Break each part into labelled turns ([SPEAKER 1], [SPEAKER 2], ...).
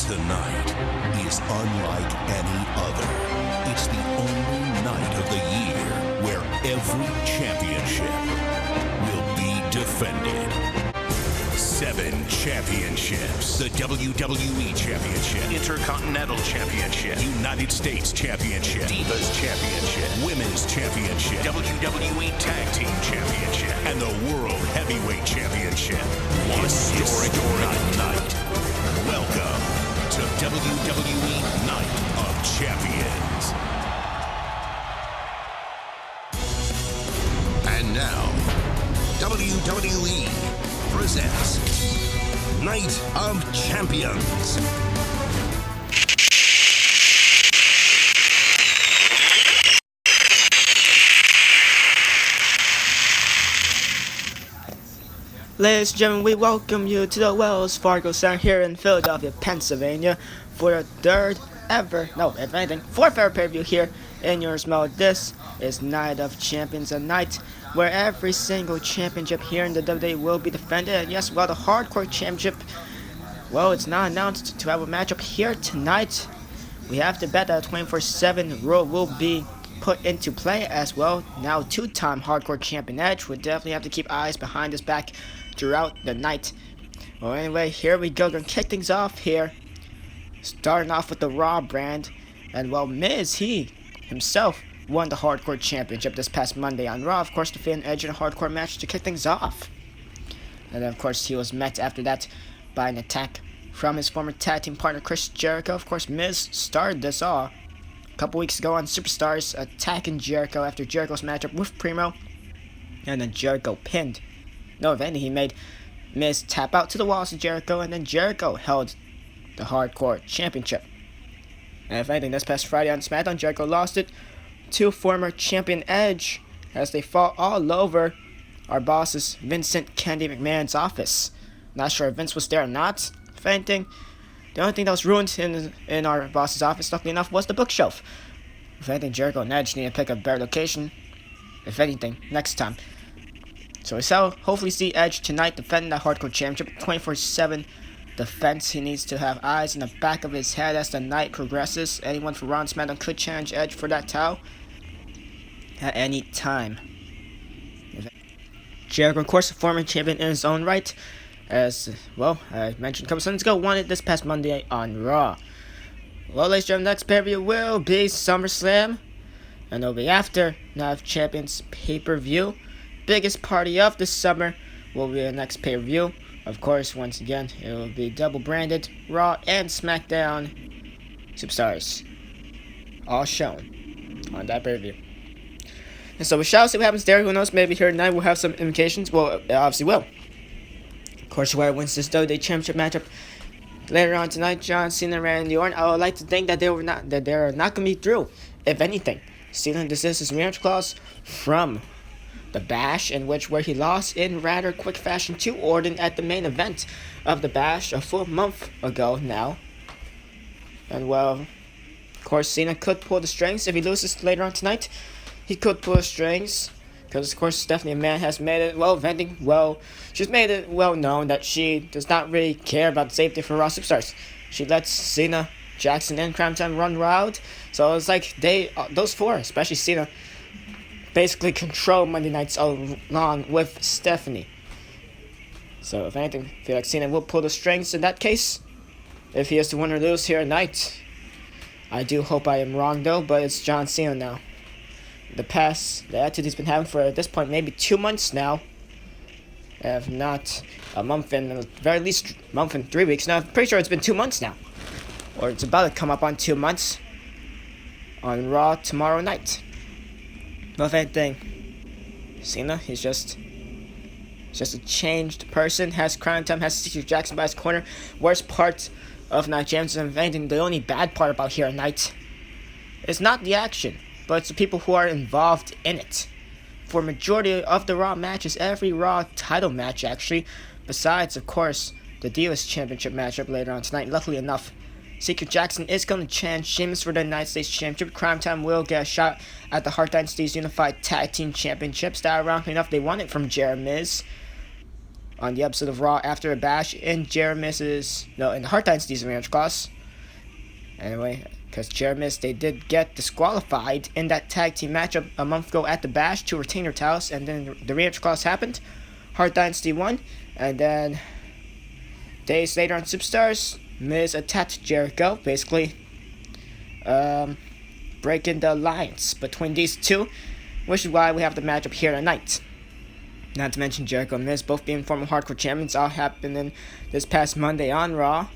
[SPEAKER 1] Tonight is unlike any other. It's the only night of the year where every championship will be defended. 7 championships. The WWE Championship, Intercontinental Championship, United States Championship, Divas Championship, Women's Championship, WWE Tag Team Championship, and the World Heavyweight Championship. One historic night. Welcome to WWE Night of Champions. And now, WWE presents Night of Champions.
[SPEAKER 2] Ladies and gentlemen, we welcome you to the Wells Fargo Center here in Philadelphia, Pennsylvania for the fourth ever pay-per-view here in your smell. This is Night of Champions, a night where every single championship here in the WWE will be defended. And yes, well, the Hardcore Championship, well, it's not announced to have a matchup here tonight. We have to bet that a 24/7 rule will be put into play as well. Now, two-time Hardcore Champion Edge would definitely have to keep eyes behind his back throughout the night. Well, anyway, here we go. Gonna kick things off here, starting off with the Raw brand. And well, Miz, he himself won the Hardcore Championship this past Monday on Raw, of course, defeating Edge in a hardcore match to kick things off. And then, of course, he was met after that by an attack from his former tag team partner Chris Jericho. Of course, Miz started this all a couple weeks ago on Superstars, attacking Jericho after Jericho's matchup with Primo, and then Jericho pinned. No, if anything, he made Miz tap out to the walls of Jericho, and then Jericho held the Hardcore Championship. And if anything, this past Friday on SmackDown, Jericho lost it to former champion Edge as they fought all over our boss's Vincent Kennedy McMahon's office. Not sure if Vince was there or not. If anything, the only thing that was ruined in our boss's office, luckily enough, was the bookshelf. If anything, Jericho and Edge need to pick a better location, if anything, next time. So we shall hopefully see Edge tonight defending the Hardcore Championship, 24/7 defense. He needs to have eyes in the back of his head as the night progresses. Anyone from Raw and SmackDown could challenge Edge for that title at any time. Jericho, of course, a former champion in his own right, as well, I mentioned a couple seconds ago, won it this past Monday on Raw. Well, ladies and gentlemen, next pay-per-view will be SummerSlam, and it'll be after Night of Champions pay-per-view. Biggest party of the summer will be the next pay-per-view. Of course, once again, it will be double-branded Raw and SmackDown Superstars, all shown on that pay-per-view. And so we shall see what happens there. Who knows, maybe here tonight we'll have some indications. Well, it obviously will. Of course, whoever wins this WWE Championship matchup later on tonight, John Cena and Randy Orton, I would like to think that they're not going to be through. If anything, Cena desists his rematch clause from the Bash, where he lost in rather quick fashion to Orton at the main event of the Bash a full month ago now. And well, of course, Cena could pull the strings if he loses later on tonight. He could pull the strings because, of course, Stephanie McMahon has made it she's made it well known that she does not really care about the safety for Raw superstars. She lets Cena, Jackson, and Cryme Time run wild. So it's like those four, especially Cena, basically control Monday nights along with Stephanie. So if anything, I feel like Cena will pull the strings in that case, if he has to win or lose here tonight. I do hope I am wrong though, but it's John Cena now. The attitude he's been having for, at this point, maybe 2 months now, if not a month and at the very least a month and 3 weeks. Now I'm pretty sure it's been 2 months now, or it's about to come up on 2 months on Raw tomorrow night. Well, if anything, Cena, he's just a changed person. Has Cryme Time, has Secret Jackson by his corner. Worst part of Night Champions, and if anything, the only bad part about here at night is not the action, but it's the people who are involved in it. For majority of the Raw matches, every Raw title match actually, besides of course the Divas Championship matchup later on tonight, luckily enough, Secret Jackson is going to challenge Sheamus for the United States Championship. Cryme Time will get a shot at the Hart Dynasty's Unified Tag Team Championships that, ironically enough, they won it from Miz on the episode of Raw after a bash in the Hart Dynasty's rematch clause. Anyway, because Miz, they did get disqualified in that tag team matchup a month ago at the Bash to retain their titles, and then the rematch clause happened. Hart Dynasty won, and then days later on Superstars, Miz attacked Jericho, basically breaking the alliance between these two, which is why we have the matchup here tonight. Not to mention Jericho and Miz both being former hardcore champions, all happening this past Monday on Raw.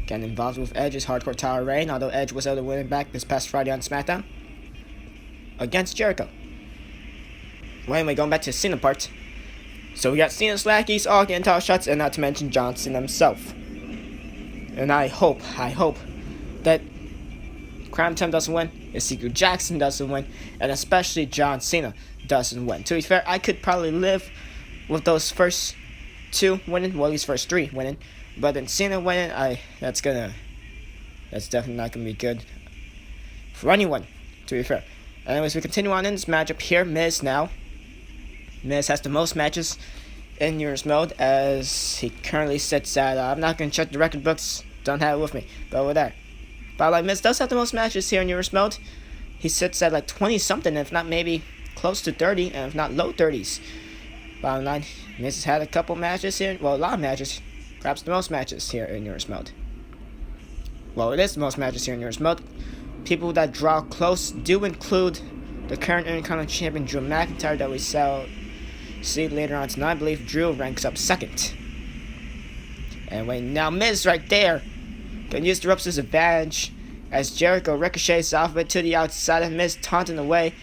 [SPEAKER 2] Getting involved with Edge's hardcore title reign, although Edge was able to win it back this past Friday on SmackDown against Jericho. Well, anyway, going back to the Cena part. So we got Cena's lackeys all getting title shots, and not to mention John Cena himself. And I hope that Crime Time doesn't win, Ezekiel Jackson doesn't win, and especially John Cena doesn't win. To be fair, I could probably live with those first two winning, well, at least first three winning, but then Cena winning, that's definitely not gonna be good for anyone, to be fair. Anyways, we continue on in this matchup here. Miz has the most matches in Euros mode, as he currently sits at, I'm not gonna check the record books, don't have it with me, but over there. But like, Miz does have the most matches here in Euros mode. He sits at like 20 something, if not maybe close to 30, and if not low 30s. Bottom line, Miz has had a couple matches here, well, a lot of matches, perhaps the most matches here in Euros mode. Well, it is the most matches here in Euros mode. People that draw close do include the current Intercontinental Champion Drew McIntyre that we see later on tonight. I believe Drew ranks up second. Anyway, now Miz right there can use the ropes as advantage as Jericho ricochets off of it to the outside and Miz taunting away.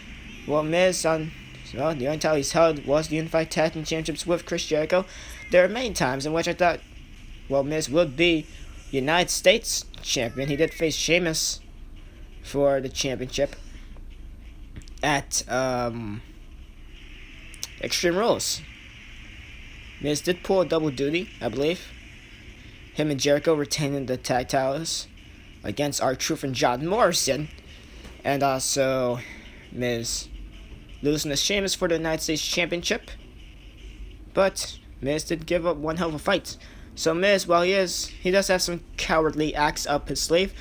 [SPEAKER 2] Well, Miz the only title he's held was the Unified Tag Team Championships with Chris Jericho. There are many times in which I thought, well, Miz would be United States champion. He did face Sheamus for the championship at Extreme Rules. Miz did pull a double duty, I believe. Him and Jericho retaining the tag titles against R-Truth and John Morrison. And also Miz losing to Sheamus for the United States Championship. But Miz did give up one hell of a fight. So Miz, while he does have some cowardly acts up his sleeve,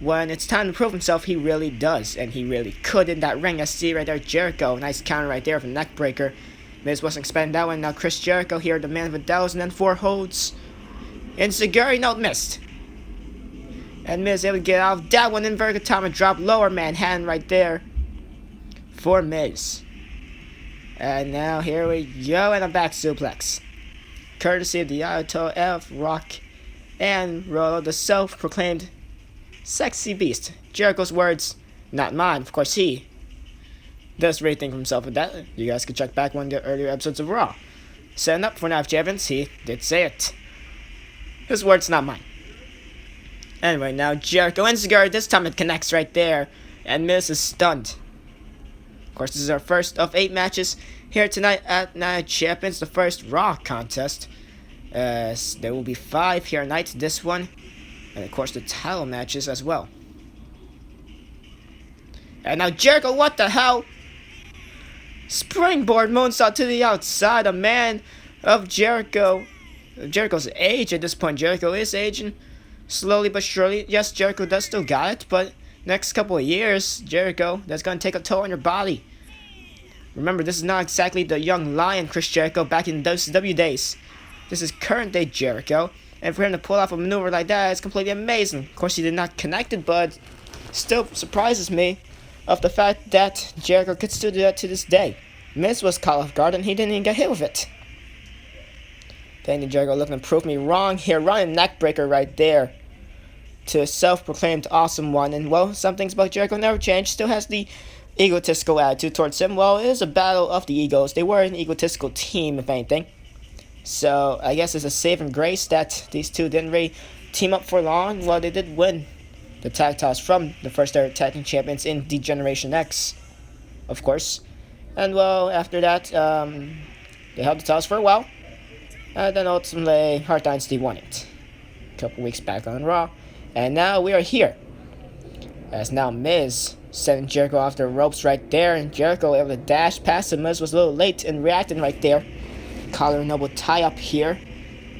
[SPEAKER 2] when it's time to prove himself, he really does. And he really could in that ring. I see right there, Jericho. Nice counter right there from neck breaker. Miz wasn't expecting that one. Now Chris Jericho here, the man of 1,000 and 4 holds. And Seguri note missed. And Miz able to get out of that one. Inverted Atomic drop lower Manhattan right there for Miz. And now here we go, and a back suplex. Courtesy of the Ayato F, Rock, and Rollo, the self-proclaimed sexy beast. Jericho's words, not mine. Of course, he does really think for himself with that. You guys can check back one of the earlier episodes of Raw. Setting up for Knife Evans, he did say it. His words, not mine. Anyway, now Jericho and Seguri, this time it connects right there, and Miz is stunned. Of course, this is our first of 8 matches here tonight at Night of Champions, the first Raw contest. There will be 5 here tonight, this one, and of course the title matches as well. And now Jericho, what the hell? Springboard moonsault to the outside, a man of Jericho's age at this point. Jericho is aging slowly but surely. Yes, Jericho does still got it, but next couple of years, Jericho, that's going to take a toll on your body. Remember, this is not exactly the young lion Chris Jericho back in the WCW days. This is current day Jericho, and for him to pull off a maneuver like that is completely amazing. Of course, he did not connect it, but still surprises me of the fact that Jericho could still do that to this day. Miz was caught off guard, and he didn't even get hit with it. Then Jericho looking to prove me wrong here, running neckbreaker right there to a self-proclaimed awesome one. And well, some things about Jericho never changed. Still has the egotistical attitude towards him. Well, it is a battle of the egos. They were an egotistical team, if anything. So I guess it's a saving grace that these two didn't really team up for long. Well, they did win the tag titles from the first ever tag team champions in D-Generation X, of course. And well, after that, they held the titles for a while. And then ultimately, Hart Dynasty won it a couple weeks back on Raw. And now we are here. As now Miz sending Jericho off the ropes right there. And Jericho able to dash past him. Miz was a little late in reacting right there. Collar and elbow tie up here.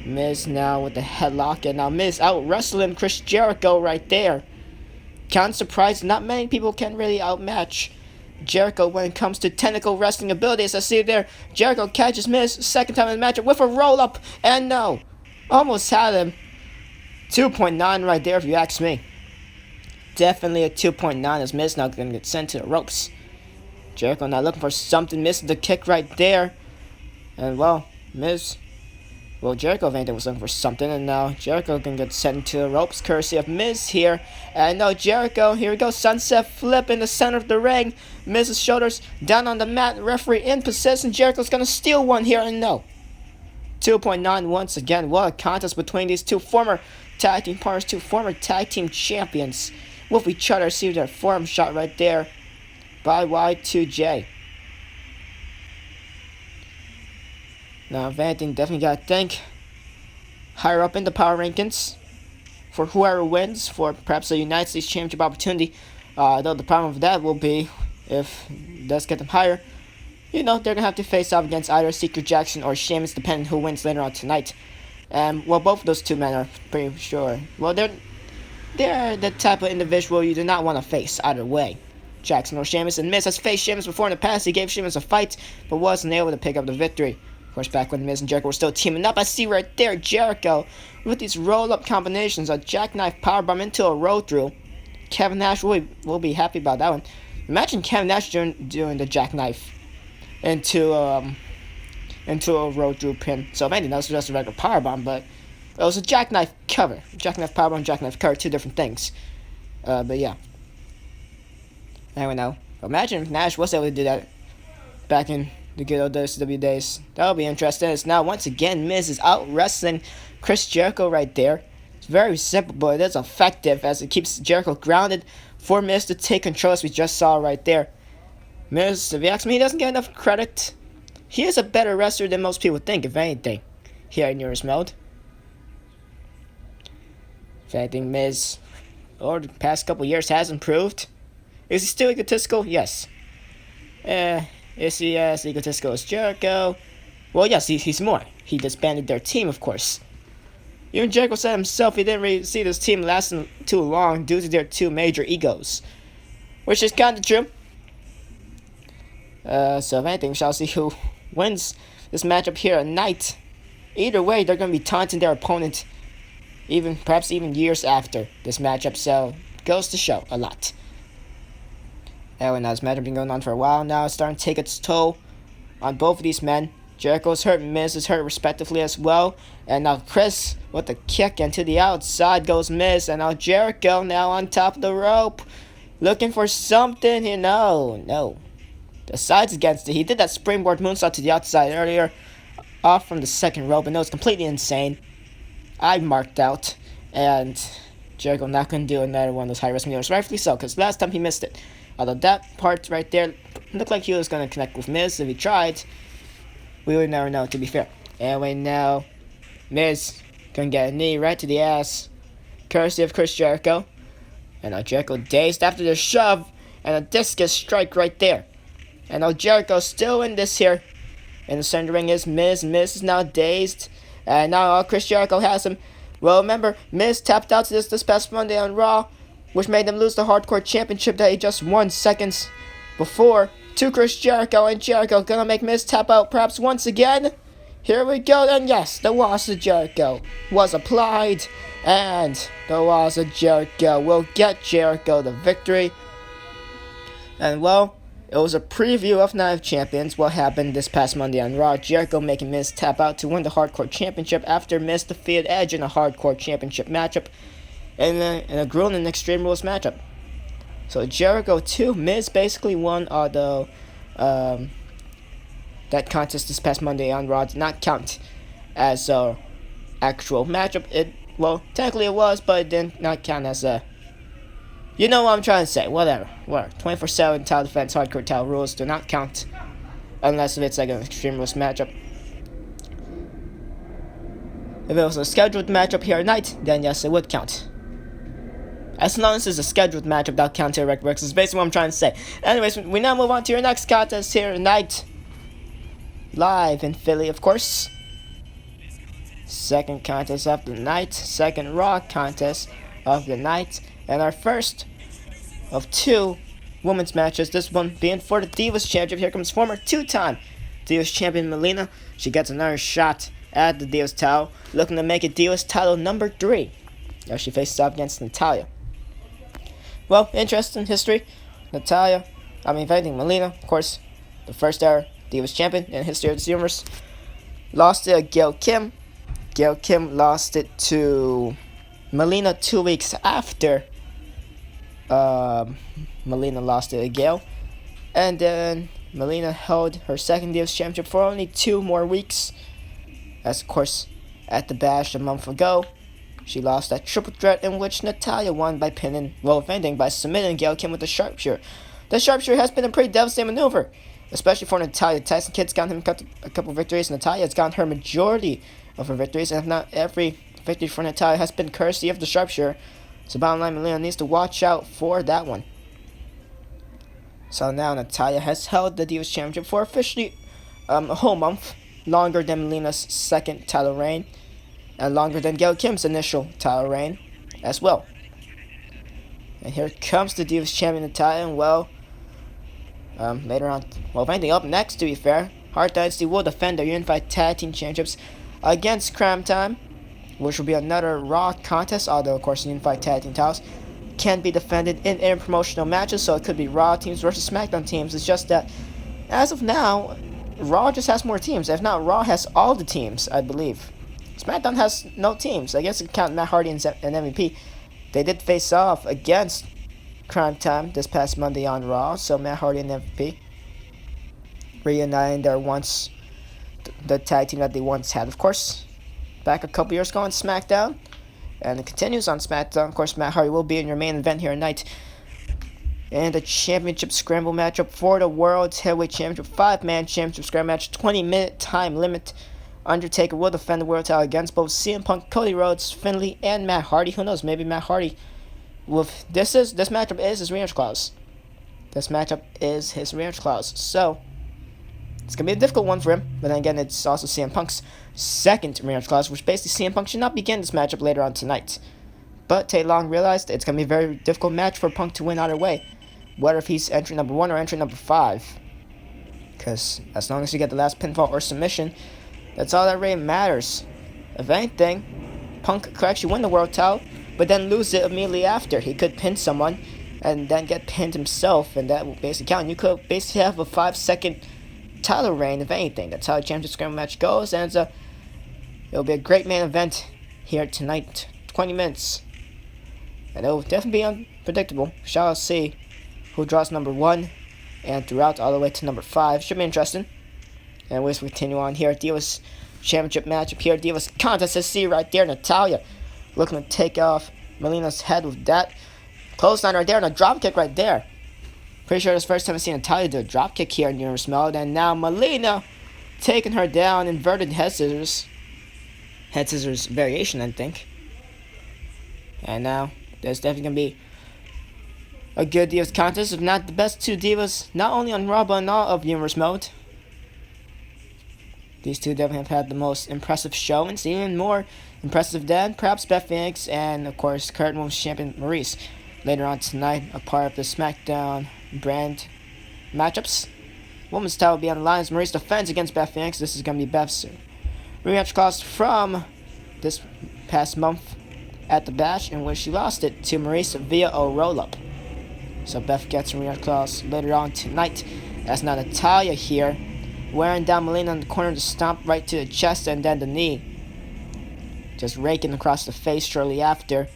[SPEAKER 2] Miz now with the headlock. And now Miz out wrestling Chris Jericho right there. kind of surprised not many people can really outmatch Jericho when it comes to technical wrestling abilities. I see there, Jericho catches Miz, second time in the matchup with a roll-up, and no, almost had him. 2.9 right there if you ask me. Definitely a 2.9 as Miz now going to get sent to the ropes. Jericho now looking for something, misses the kick right there. And well, Jericho if anything was looking for something, and now Jericho can get sent to the ropes courtesy of Miz here. And now Jericho, here we go, sunset flip in the center of the ring. Miz's shoulders down on the mat, referee in position. Jericho's gonna steal one here, and no. 2.9 once again. What a contest between these two former tag team partners, two former tag team champions with each other. See their forearm shot right there by Y2J. Now, if anything, definitely gotta think higher up in the power rankings for whoever wins for perhaps a United States Championship opportunity. Though the problem with that will be if it does get them higher, they're gonna have to face off against either Secret Jackson or Sheamus, depending who wins later on tonight. And well, both of those two men are pretty sure. Well, they're the type of individual you do not want to face either way. Jackson or Sheamus, and Miz has faced Sheamus before in the past. He gave Sheamus a fight, but wasn't able to pick up the victory. Of course, back when Miz and Jericho were still teaming up, I see right there Jericho with these roll-up combinations, a jackknife powerbomb into a roll-through. Kevin Nash will be happy about that one. Imagine Kevin Nash doing the jackknife into a roll-through pin. So if anything, that was just a regular powerbomb, but it was a jackknife cover. Jackknife powerbomb, jackknife cover, two different things. But yeah. Anyway, now, imagine if Nash was able to do that back in the good old WCW days. That'll be interesting. It's now, once again, Miz is out wrestling Chris Jericho right there. It's very simple, but it is effective as it keeps Jericho grounded for Miz to take control, as we just saw right there. Miz, if you ask me, he doesn't get enough credit. He is a better wrestler than most people think, if anything, here in Nearest Mode. If anything, Miz, over the past couple years, has improved. Is he still egotistical? Yes. Is he as egotistical as Jericho? Well, yes, he's more. He disbanded their team, of course. Even Jericho said himself he didn't really see this team lasting too long due to their two major egos. Which is kind of true. So if anything, we shall see who wins this matchup here tonight. Either way, they're going to be taunting their opponent perhaps even years after this matchup, so goes to show a lot. Anyway, now this matchup has been going on for a while now. It's starting to take its toll on both of these men. Jericho's hurt, Miz is hurt respectively as well. And now Chris with the kick, and to the outside goes Miz. And now Jericho now on top of the rope, looking for something. No. Decides against it. He did that springboard moonsault to the outside earlier, off from the second rope, and it was completely insane. I marked out, and Jericho not going to do another one of those high-risk maneuvers, rightfully so, because last time he missed it. Although that part right there looked like he was going to connect with Miz. If he tried, we would never know, to be fair. Anyway, now, Miz going to get a knee right to the ass, courtesy of Chris Jericho. And now Jericho dazed after the shove, and a discus strike right there. And now Jericho still in this here. In the center ring is Miz. Miz is now dazed. And now Chris Jericho has him. Well, remember, Miz tapped out to this past Monday on Raw, which made him lose the Hardcore Championship that he just won seconds before to Chris Jericho. And Jericho gonna make Miz tap out perhaps once again. Here we go, and yes, the Walls of Jericho was applied. And the Walls of Jericho will get Jericho the victory. And well, it was a preview of Night of Champions, what happened this past Monday on Raw. Jericho making Miz tap out to win the Hardcore Championship after Miz defeated Edge in a Hardcore Championship matchup in a grueling Extreme Rules matchup. So Jericho 2, Miz basically won, although that contest this past Monday on Raw did not count as a actual matchup. Technically it was, but it did not count as a... You know what I'm trying to say. Whatever. 24/7 title defense, hardcore title rules do not count unless if it's like an Extreme Rules matchup. If it was a scheduled matchup here tonight, then yes, it would count. As long as it's a scheduled matchup, that'll count to erect works. Is basically what I'm trying to say. Anyways, we now move on to your next contest here tonight. Live in Philly, of course. Second contest of the night. Second Raw contest of the night. And our first of two women's matches. This one being for the Divas Championship. Here comes former two-time Divas Champion Melina. She gets another shot at the Divas title, looking to make it Divas title number 3 as she faces off against Natalya. Well, interesting history. Melina, of course, the first ever Divas Champion in the history of the universe. Lost it to Gail Kim. Gail Kim lost it to Melina 2 weeks after Melina lost it to Gail. And then Melina held her second Divas Championship for only 2 more weeks. As, of course, at the Bash a month ago, she lost that triple threat in which Natalya won by ending by submitting Gail Kim with the sharpshooter. The sharpshooter has been a pretty devastating maneuver, especially for Natalya. Tyson Kidd's gotten him a couple victories. Natalya has gotten her majority of her victories, and if not every victory for Natalya has been courtesy of the sharpshooter. So bottom line, Melina needs to watch out for that one. So now Natalya has held the Divas Championship for officially a whole month, longer than Melina's second title reign, and longer than Gail Kim's initial title reign as well. And here comes the Divas Champion Natalya, and later on, if anything, up next, to be fair, Hart Dynasty will defend their Unified Tag Team Championships against Cryme Time, which will be another Raw contest, although, of course, the Unified Tag Team titles can be defended in interpromotional matches, so it could be Raw teams versus SmackDown teams. It's just that, as of now, Raw just has more teams. If not, Raw has all the teams, I believe. SmackDown has no teams. I guess you can count Matt Hardy and MVP. They did face off against Cryme Time this past Monday on Raw, so Matt Hardy and MVP reuniting the tag team that they once had, of course, back a couple years ago on SmackDown, and it continues on SmackDown. Of course, Matt Hardy will be in your main event here tonight, and the championship scramble matchup for the World Heavyweight Championship, 5-man championship scramble match, 20-minute time limit. Undertaker will defend the world title against both CM Punk, Cody Rhodes, Finlay, and Matt Hardy. Who knows? Maybe Matt Hardy this matchup is his rematch clause. This matchup is his rematch clause. So it's gonna be a difficult one for him. But then again, it's also CM Punk's second rematch clause, which basically CM Punk should not begin this matchup later on tonight. But Tay Long realized it's gonna be a very difficult match for Punk to win either way, whether if he's entry number 1 or entry number 5. Because as long as you get the last pinfall or submission, that's all that really matters. If anything, Punk could actually win the world title, but then lose it immediately after. He could pin someone and then get pinned himself, and that would basically count. You could basically have a 5-second title reign, if anything. That's how the championship scramble match goes, and it'll be a great main event here tonight. 20 minutes. And it'll definitely be unpredictable. Shall see who draws number 1 and throughout all the way to number 5. Should be interesting. And we continue on here. Divas Championship matchup here. Divas contest. Let's see right there. Natalya looking to take off Melina's head with that clothesline right there and a drop kick right there. Pretty sure it's the first time I've seen Natalya do a drop kick here in Universe Mode. And now Melina taking her down. Inverted head scissors. Head scissors variation, I think. And now there's definitely going to be a good Divas contest. If not the best 2 Divas, not only on Raw but in all of Universe Mode. These two definitely have had the most impressive showings, even more impressive than perhaps Beth Phoenix and, of course, current Women's Champion Maurice. Later on tonight, a part of the SmackDown brand matchups. Women's title will be on the line as Maurice defends against Beth Phoenix. This is going to be Beth's rematch clause from this past month at the Bash, in which she lost it to Maurice via a roll-up. So Beth gets a rematch clause later on tonight. That's now Natalya here, wearing down Melina in the corner to stomp right to the chest and then the knee. Just raking across the face shortly after.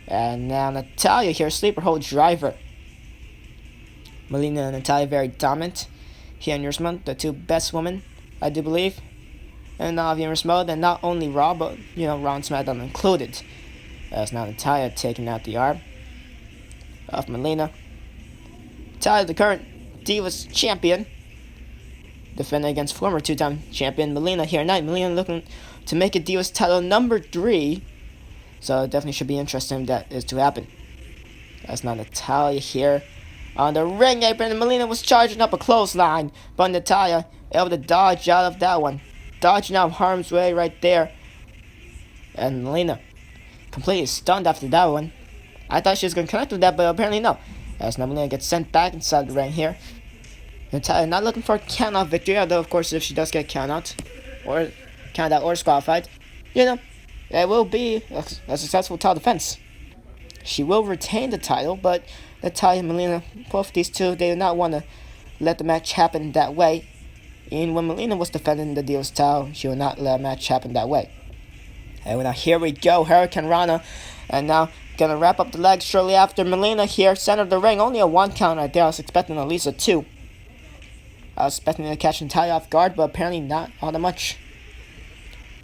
[SPEAKER 2] And now Natalya here, sleeper hold driver. Melina and Natalya very dominant here in Universe Mode. The 2 best women, I do believe, in Universe Mode. And not only Raw, but, Raw and SmackDown included. As now Natalya taking out the arm of Melina. Natalya, the current Divas champion, defending against former 2-time champion Melina here tonight. Melina looking to make it Divas title number 3. So it definitely should be interesting if that is to happen. That's now Natalya here on the ring apron. And Melina was charging up a clothesline, but Natalya able to dodge out of that one. Dodging out of harm's way right there. And Melina completely stunned after that one. I thought she was going to connect with that, but apparently no. As now Melina gets sent back inside the ring here. Natalya not looking for a count-out victory, although of course if she does get count-out or disqualified, it will be a successful title defense. She will retain the title, but Natalya and Melina, both these two, they do not want to let the match happen that way. And when Melina was defending the Divas title, she would not let a match happen that way. And now here we go, Hurricane Rana, and now gonna wrap up the legs shortly after. Melina here, center of the ring, only a 1 count right there. I was expecting at least a 2. I was expecting to catch Natalya off guard, but apparently not all that much.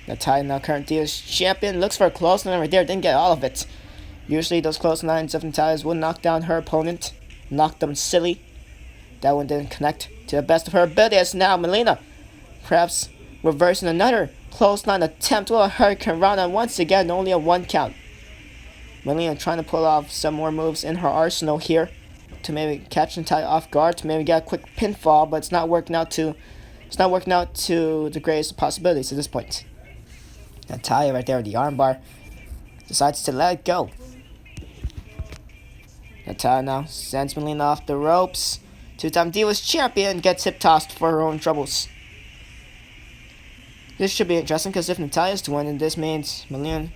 [SPEAKER 2] Natalya, now current Divas champion, looks for a clothesline right there, didn't get all of it. Usually those clotheslines of Natalya's will knock down her opponent, knock them silly. That one didn't connect to the best of her ability, as now Melina perhaps reversing another clothesline attempt. Well, Hurricane Rana once again, only a 1 count. Melina trying to pull off some more moves in her arsenal here to maybe catch Natalya off guard, to maybe get a quick pinfall, but it's not working out to the greatest of possibilities at this point. Natalya right there with the armbar decides to let it go. Natalya now sends Melina off the ropes. 2-time Divas champion gets hip tossed for her own troubles. This should be interesting because if Natalya is to win, then this means Melina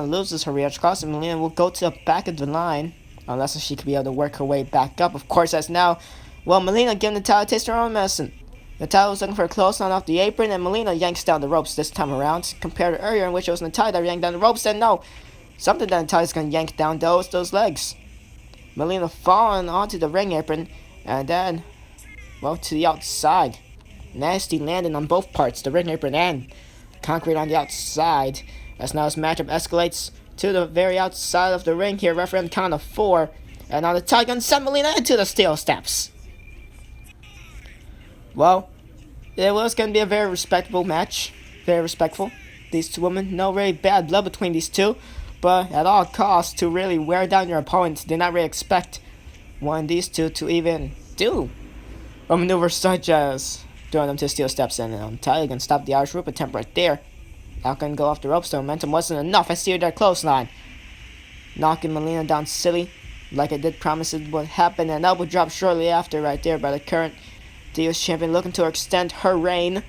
[SPEAKER 2] loses her reach cross, and Melina will go to the back of the line unless she could be able to work her way back up. Of course, as now, Melina giving Natalya a taste of her own medicine. Natalya was looking for a clothesline off the apron, and Melina yanks down the ropes this time around, compared to earlier in which it was Natalya that yanked down the ropes. And no, something that Natalya's going to yank down those legs. Melina falling onto the ring apron, and then, to the outside. Nasty landing on both parts, the ring apron and concrete on the outside. As now this matchup escalates to the very outside of the ring here, referee on the count of 4. And now Natalya gonna send Melina into the steel steps. Well, it was going to be a very respectable match. Very respectful. These two women, no really bad blood between these two. But at all costs, to really wear down your opponents, did not really expect one of these two to even do a maneuver such as throwing them to steel steps. And Natalya can stop the Irish Whip attempt right there. Not going to go off the ropes, the momentum wasn't enough. I see her there clothesline. Knocking Melina down silly, like I did promise it would happen. An elbow drop shortly after right there by the current Divas champion, looking to extend her reign.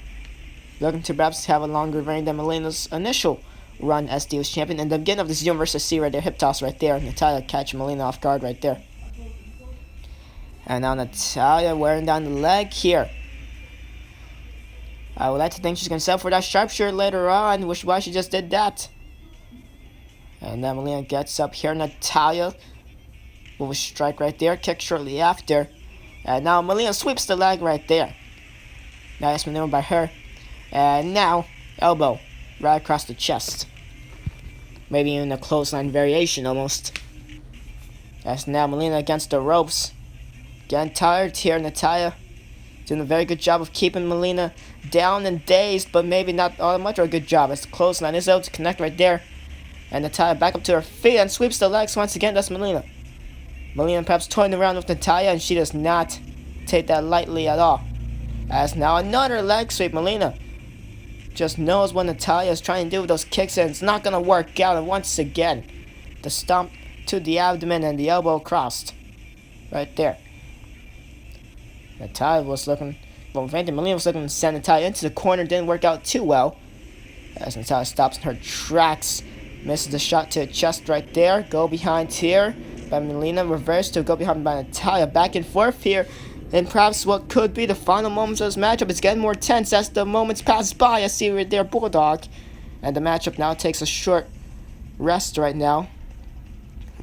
[SPEAKER 2] Looking to perhaps have a longer reign than Melina's initial run as Divas champion. And the beginning of this Universal C right there, hip toss right there. Natalya catching Melina off guard right there. And now Natalya wearing down the leg here. I would like to think she's going to settle for that sharpshooter later on, which is why she just did that. And then Melina gets up here. Natalya with a strike right there, kick shortly after. And now Melina sweeps the leg right there. Nice maneuver by her. And now, elbow right across the chest. Maybe even a clothesline variation almost. As now Melina against the ropes. Getting tired here, Natalya. Doing a very good job of keeping Melina down and dazed, but maybe not all that much of a good job as the clothesline is able to connect right there. And Natalya back up to her feet and sweeps the legs once again. That's Melina. Melina perhaps toying around with Natalya, and she does not take that lightly at all. As now another leg sweep. Melina just knows what Natalya is trying to do with those kicks, and it's not going to work out. And once again, the stomp to the abdomen and the elbow crossed. Right there. Natalya was looking, Melina was looking to send Natalya into the corner. Didn't work out too well. As Natalya stops in her tracks. Misses the shot to the chest right there. Go behind here by Melina. Reverse to go behind by Natalya. Back and forth here. And perhaps what could be the final moments of this matchup is getting more tense as the moments pass by. I see right there Bulldog. And the matchup now takes a short rest right now.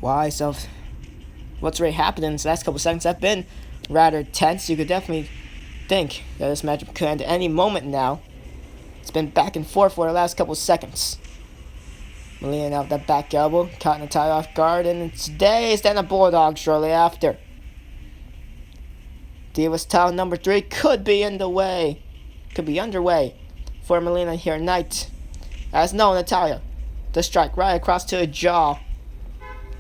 [SPEAKER 2] Why? So what's really happened in the last couple seconds have been rather tense. You could definitely think that this matchup could end any moment now. It's been back and forth for the last couple seconds. Melina now with that back elbow, caught Natalya off guard, and it's dazed and a Bulldog shortly after. Divas title number 3 could be underway for Melina here tonight. As no, Natalya, the strike right across to the jaw.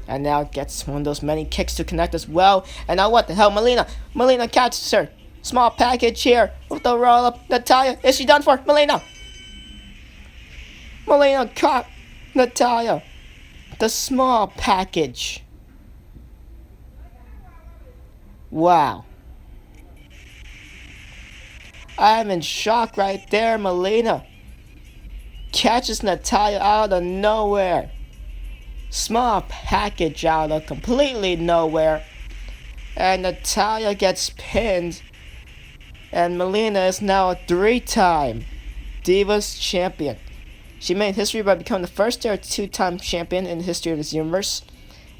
[SPEAKER 2] And now gets one of those many kicks to connect as well. And now what the hell, Melina catches her. Small package here with the roll up. Natalya, is she done for? Melina caught Natalya. The small package. Wow. I'm in shock right there. Melina catches Natalya out of nowhere. Small package out of completely nowhere. And Natalya gets pinned. And Melina is now a 3-time Divas champion. She made history by becoming the first ever 2-time champion in the history of this universe.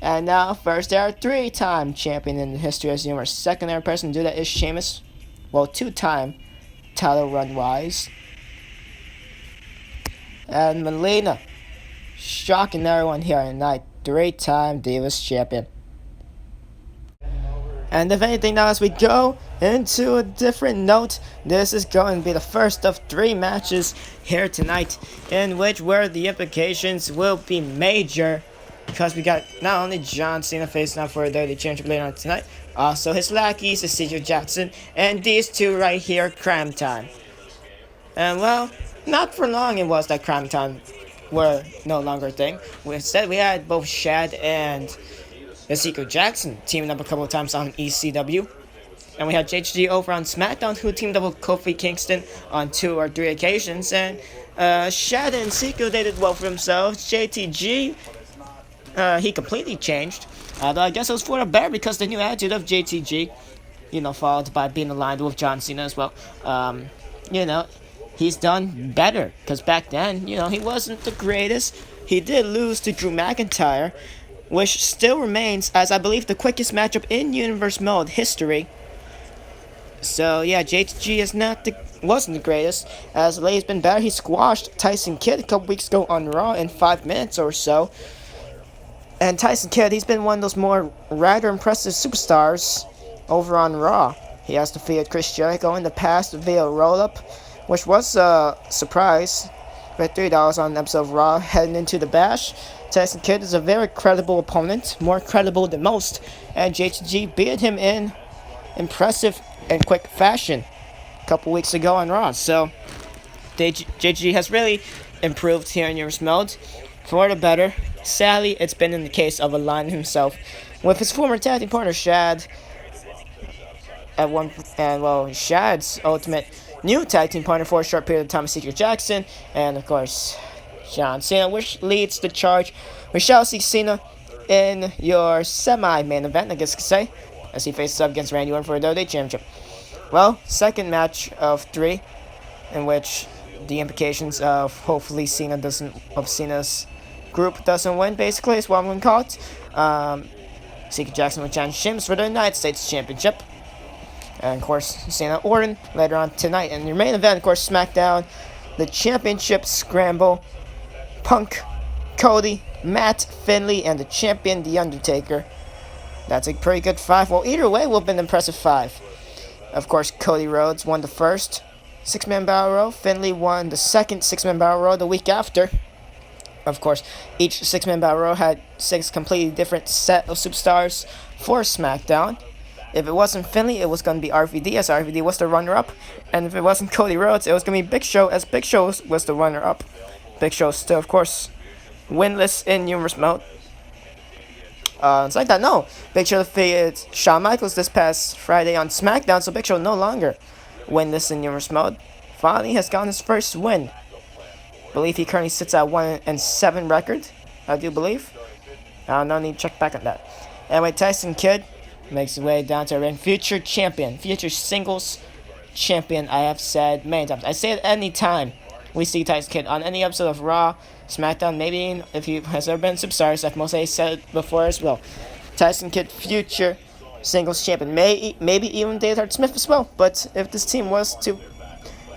[SPEAKER 2] And now first ever 3-time champion in the history of this universe. Second ever person to do that is Sheamus. Well, 2-time title run wise. And Melina shocking everyone here tonight. 3-time Divas champion. And if anything, now as we go into a different note, this is going to be the first of 3 matches here tonight, in which where the implications will be major, because we got not only John Cena facing off for the championship later on tonight, also his lackeys, Cedric Jackson, and these two right here, Crime Time. And well, not for long it was that Crime Time were no longer a thing. Instead, we had both Shad and Cedric Jackson teaming up a couple of times on ECW. And we had JTG over on SmackDown, who teamed up with Kofi Kingston on 2 or 3 occasions. And Shad and Seiko, they did well for themselves. JTG, he completely changed. Although I guess it was for the better because the new attitude of JTG, followed by being aligned with John Cena as well. He's done better. Because back then, he wasn't the greatest. He did lose to Drew McIntyre, which still remains as, I believe, the quickest matchup in Universe Mode history. So yeah, JTG wasn't the greatest, as lately has been better. He squashed Tyson Kidd a couple weeks ago on Raw in 5 minutes or so. And Tyson Kidd, he's been one of those more rather impressive superstars over on Raw. He has defeated Chris Jericho in the past via roll-up, which was a surprise. Bet $3 on an episode of Raw heading into the Bash. Tyson Kidd is a very credible opponent, more credible than most, and JTG beat him in impressive and quick fashion a couple weeks ago on Raw. So JTG has really improved here in Universe Mode for the better. Sadly, it's been in the case of aligning himself with his former tag team partner Shad Shad's ultimate new tag team partner for a short period of time, Cedric Jackson, and of course John Cena, which leads the charge. We shall see Cena in your semi-main event, I guess you could say, as he faces up against Randy Orton for the WWE Championship. Well, second match of 3, in which the implications of hopefully Cena's group doesn't win, basically, is what I'm going to call it. Cedric Jackson with John Sheamus for the United States Championship. And of course, Cena Orton later on tonight. And your main event, of course, SmackDown, the Championship Scramble. Punk, Cody, Matt, Finlay, and the champion, The Undertaker. That's a pretty good 5. Well, either way, will have been an impressive 5. Of course, Cody Rhodes won the first 6-man battle royal. Finlay won the second 6-man battle royal the week after. Of course, each 6-man battle royal had 6 completely different set of superstars for SmackDown. If it wasn't Finlay, it was going to be RVD, as RVD was the runner-up. And if it wasn't Cody Rhodes, it was going to be Big Show, as Big Show was the runner-up. Big Show still, of course, winless in Universe Mode. It's like that, no. Big Show defeated Shawn Michaels this past Friday on SmackDown, so Big Show no longer winless in Universe Mode. Finally has gotten his first win. I believe he currently sits at 1-7 record, I do believe. I don't know, need to check back on that. Anyway, Tyson Kidd makes his way down to the ring. Future champion, future singles champion, I have said many times. I say it any time we see Tyson Kidd on any episode of Raw, SmackDown, maybe if he has ever been Superstars, I've mostly said it before as well. Tyson Kidd, future singles champion. Maybe even David Hart Smith as well. But if this team was to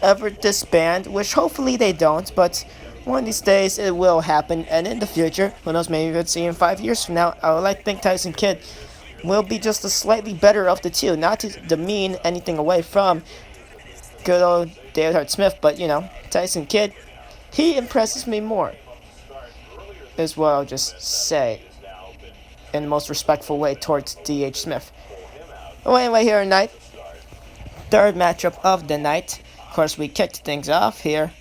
[SPEAKER 2] ever disband, which hopefully they don't, but one of these days it will happen, and in the future, who knows, maybe we'll see in 5 years from now, I would like to think Tyson Kidd will be just a slightly better of the two. Not to demean anything away from good old David Hart Smith, but Tyson Kidd, he impresses me more, is what I'll just say in the most respectful way towards D.H. Smith. Well, anyway, here tonight, third matchup of the night. Of course, we kicked things off here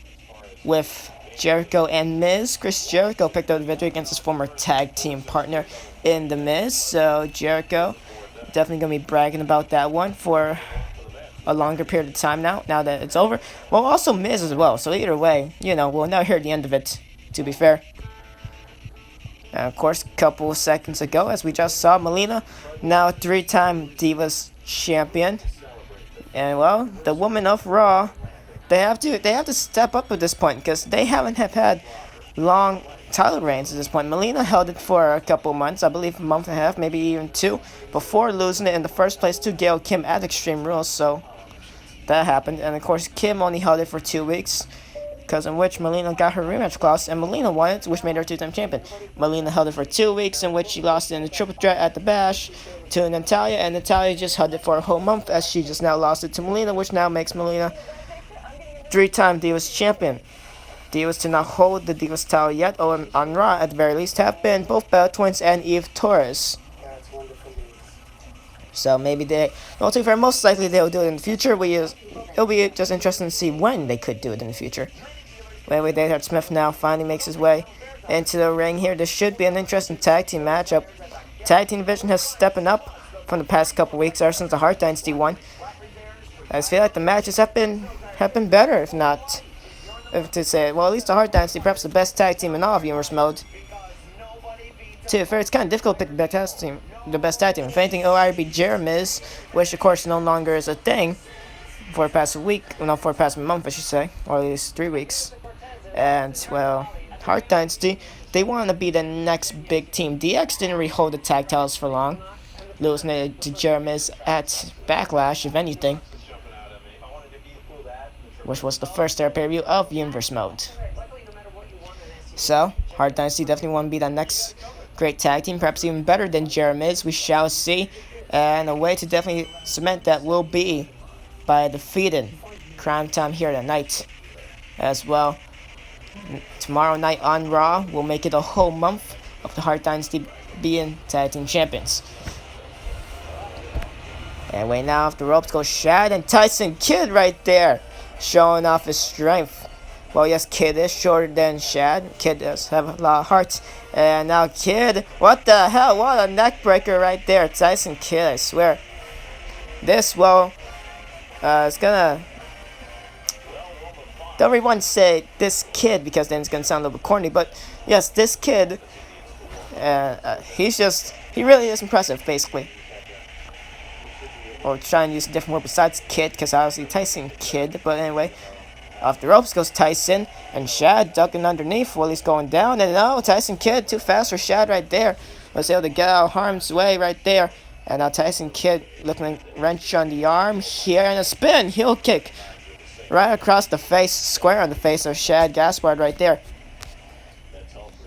[SPEAKER 2] with Jericho and Miz. Chris Jericho picked up the victory against his former tag team partner in The Miz. So Jericho definitely going to be bragging about that one for a longer period of time now that it's over. Well, also Miz as well, so either way, we'll now hear the end of it, to be fair. And of course, a couple of seconds ago, as we just saw, Melina, now 3-time Divas champion. And well, the women of Raw, they have to step up at this point, because they haven't had long title reigns at this point. Melina held it for a couple months, I believe a month and a half, maybe even 2, before losing it in the first place to Gail Kim at Extreme Rules, so that happened. And of course, Kim only held it for 2 weeks, because in which Melina got her rematch clause, and Melina won it, which made her 2-time champion. Melina held it for 2 weeks, in which she lost it in the triple threat at the Bash to Natalya, and Natalya just held it for a whole month, as she just now lost it to Melina, which now makes Melina 3-time Divas champion. Divas to not hold the Divas title yet, or on Raw at the very least, have been both Bella Twins and Eve Torres. So maybe to be fair, most likely they'll do it in the future. It'll be just interesting to see when they could do it in the future. Anyway, Hart Smith now finally makes his way into the ring here. This should be an interesting tag team matchup. Tag team division has stepping up from the past couple weeks, ever since the Hart Dynasty won. I just feel like the matches have been better, if to say, well, at least the Hart Dynasty, perhaps the best tag team in all of Viewers Mode. To be fair, it's kind of difficult to pick the best tag team. If anything, it'll either be Jeremy's, which of course no longer is a thing for the past month, I should say, or at least 3 weeks. And well, Hart Dynasty, they want to be the next big team. DX didn't really hold the tag titles for long, losing it to Jeremy's at Backlash, if anything, which was the first pay-per-view of Universe Mode. So, Hart Dynasty definitely want to be the next great tag team, perhaps even better than Jeremy's, we shall see. And a way to definitely cement that will be by defeating Crime Time here tonight as well. Tomorrow night on Raw will make it a whole month of the Hart Dynasty being tag team champions. And way now off the ropes goes Shad and Tyson Kidd right there, showing off his strength. Well, yes, Kidd is shorter than Shad. Kidd does have a lot of heart. And now Kidd, what the hell? What a neck breaker right there. Tyson Kidd, I swear. This, well, it's gonna... Don't really want to say this kid, because then it's gonna sound a little bit corny. But yes, this kid, he really is impressive, basically. Or trying to use a different word besides kid, because obviously Tyson Kidd. But anyway, off the ropes goes Tyson, and Shad ducking underneath while he's going down. And no, Tyson Kidd too fast for Shad right there. Was able to get out of harm's way right there. And now Tyson Kidd looking like wrench on the arm here, and a spin heel kick right across the face, square on the face of Shad Gaspard right there.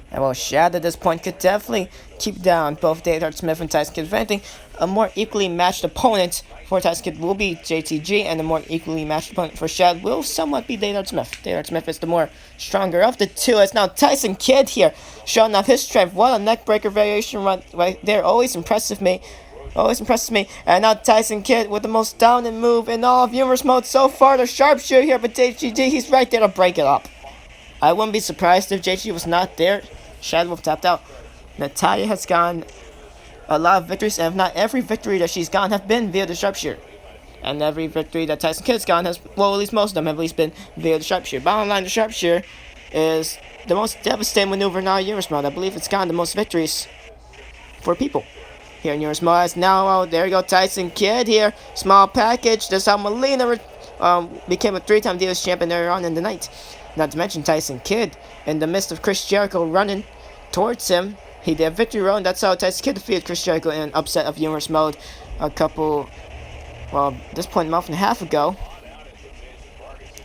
[SPEAKER 2] And well, Shad at this point could definitely keep down both Hart Smith and Tyson Kidd. If anything, a more equally matched opponent for Tyson Kidd will be JTG, and the more equally matched opponent for Shad will somewhat be Hart Smith. Hart Smith is the more stronger of the two. It's now Tyson Kidd here, showing off his strength. What a neckbreaker variation right there. Always impresses me. And now Tyson Kidd with the most dominant move in all of Universe Mode so far. The sharpshooter here, but JTG, he's right there to break it up. I wouldn't be surprised if JTG was not there. Shad Wolf tapped out. Natalya has gotten a lot of victories, and if not every victory that she's gotten have been via the sharpshooter. And every victory that Tyson Kidd's gotten has, well, at least most of them have at least been via the sharpshooter. Bottom line, the sharpshooter is the most devastating maneuver in all Universe Mode. I believe it's gotten the most victories for people here in Universe Mode. Now, there you go, Tyson Kidd here. Small package. That's how Melina became a 3-time Divas champion earlier on in the night. Not to mention Tyson Kidd, in the midst of Chris Jericho running towards him, he did a victory roll, and that's how Tyson Kidd defeated Chris Jericho in an upset of Universe Mode at this point, a month and a half ago.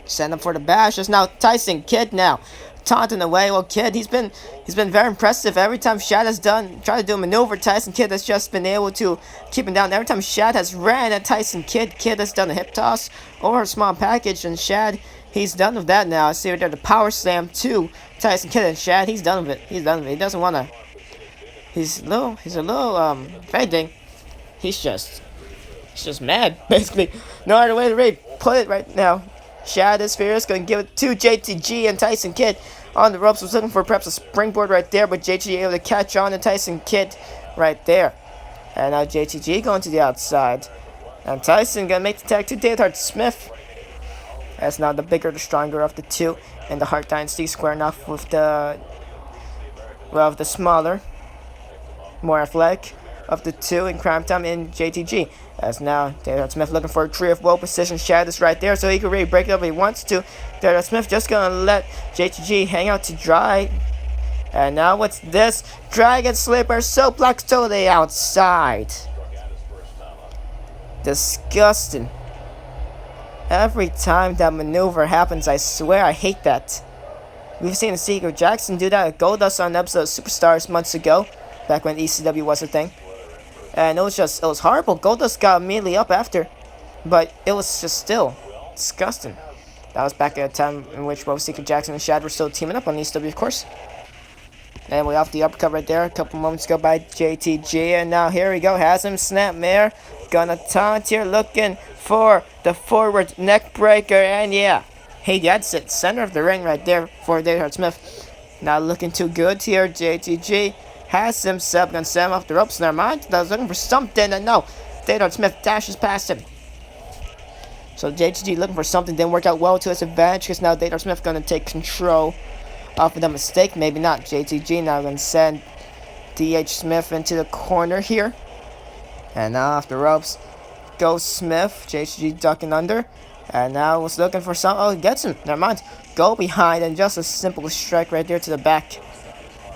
[SPEAKER 2] Setting up for the bash. It's now Tyson Kidd now, taunting away. Well, Kidd, he's been very impressive. Every time Shad has tried to do a maneuver, Tyson Kidd has just been able to keep him down. Every time Shad has ran at Tyson Kidd, Kidd has done a hip toss or a small package, and Shad, he's done with that now. I see right there the power slam to Tyson Kidd, and Shad, he's done with it. He doesn't want to. He's a little, if anything, he's just mad, basically. No other way to really put it right now. Shad is furious, going to give it to JTG, and Tyson Kidd on the ropes was looking for perhaps a springboard right there, but JTG able to catch on to Tyson Kidd right there. And now JTG going to the outside. And Tyson gonna make the tag to David Smith. As now the bigger, the stronger of the two. And the Hart Dynasty squaring off with the smaller, more athletic of the two in Crime Time in JTG. As now David Smith looking for a tree of woe position. Shad is right there, so he can really break it up if he wants to. David Smith just gonna let JTG hang out to dry. And now what's this? Dragon Sleeper suplex to the outside. Disgusting. Every time that maneuver happens, I swear I hate that. We've seen Secret Jackson do that at Goldust on an episode of Superstars months ago, back when ECW was a thing. And it was horrible. Goldust got immediately up after, but it was just still disgusting. That was back at a time in which both Secret Jackson and Shad were still teaming up on ECW, of course. And we off the uppercut right there a couple moments ago by JTG. And now here we go. Has him snapmare. Gonna taunt here. Looking for the forward neck breaker. And yeah. Hey, that's it. Center of the ring right there for David Smith. Not looking too good here. JTG has himself. Gonna send him off the ropes. Never mind. I was looking for something. And no. David Smith dashes past him. So JTG looking for something. Didn't work out well to his advantage. Because now David Smith gonna take control off of the mistake, maybe not. JTG now going to send D.H. Smith into the corner here. And now off the ropes goes Smith. JTG ducking under. And now was looking for some. Oh, he gets him. Never mind. Go behind and just a simple strike right there to the back.